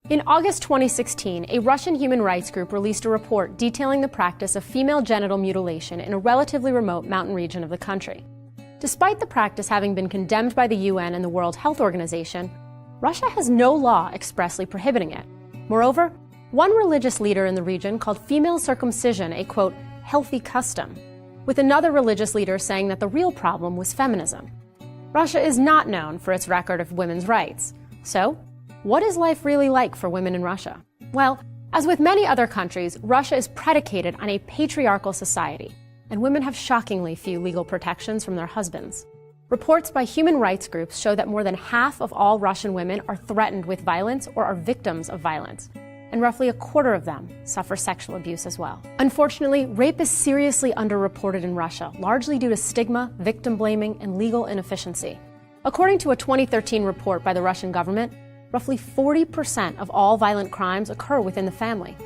In August 2016, a Russian human rights group released a report detailing the practice of female genital mutilation in a relatively remote mountain region of the country. Despite the practice having been condemned by the UN and the World Health Organization, Russia has no law expressly prohibiting it. Moreover, one religious leader in the region called female circumcision a, quote, healthy custom, with another religious leader saying that the real problem was feminism. Russia is not known for its record of women's rights. So, what is life really like for women in Russia? Well, as with many other countries, Russia is predicated on a patriarchal society, and women have shockingly few legal protections from their husbands. Reports by human rights groups show that more than half of all Russian women are threatened with violence or are victims of violence, and roughly a quarter of them suffer sexual abuse as well. Unfortunately, rape is seriously underreported in Russia, largely due to stigma, victim blaming, and legal inefficiency. According to a 2013 report by the Russian government, roughly 40% of all violent crimes occur within the family.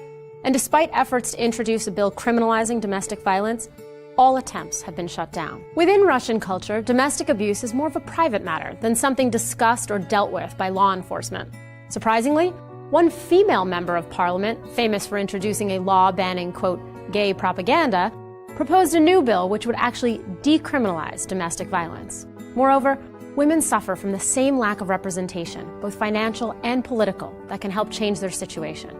And despite efforts to introduce a bill criminalizing domestic violence, all attempts have been shut down. Within Russian culture, domestic abuse is more of a private matter than something discussed or dealt with by law enforcement. Surprisingly, one female member of parliament, famous for introducing a law banning, quote, gay propaganda, proposed a new bill which would actually decriminalize domestic violence. Moreover, women suffer from the same lack of representation, both financial and political, that can help change their situation.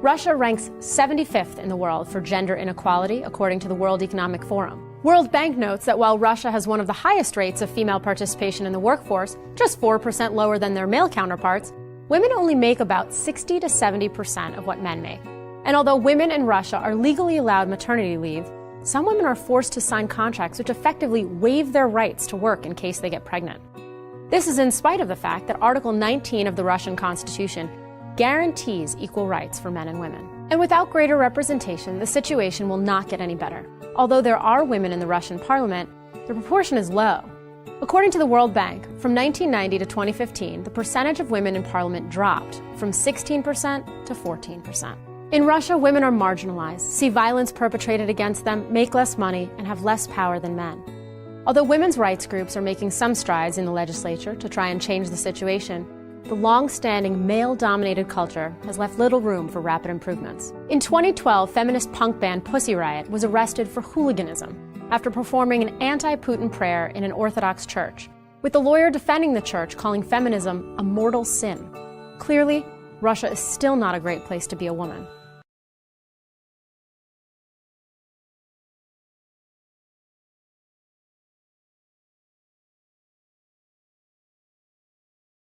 Russia ranks 75th in the world for gender inequality, according to the World Economic Forum. World Bank notes that while Russia has one of the highest rates of female participation in the workforce, just 4% lower than their male counterparts, women only make about 60 to 70% of what men make. And although women in Russia are legally allowed maternity leave, some women are forced to sign contracts which effectively waive their rights to work in case they get pregnant. This is in spite of the fact that Article 19 of the Russian Constitution guarantees equal rights for men and women. And without greater representation, the situation will not get any better. Although there are women in the Russian parliament, the proportion is low. According to the World Bank, from 1990 to 2015, the percentage of women in parliament dropped from 16% to 14%. In Russia, women are marginalized, see violence perpetrated against them, make less money, and have less power than men. Although women's rights groups are making some strides in the legislature to try and change the situation, the long-standing male-dominated culture has left little room for rapid improvements. In 2012, feminist punk band Pussy Riot was arrested for hooliganism after performing an anti-Putin prayer in an Orthodox church, with the lawyer defending the church calling feminism a mortal sin. Clearly, Russia is still not a great place to be a woman.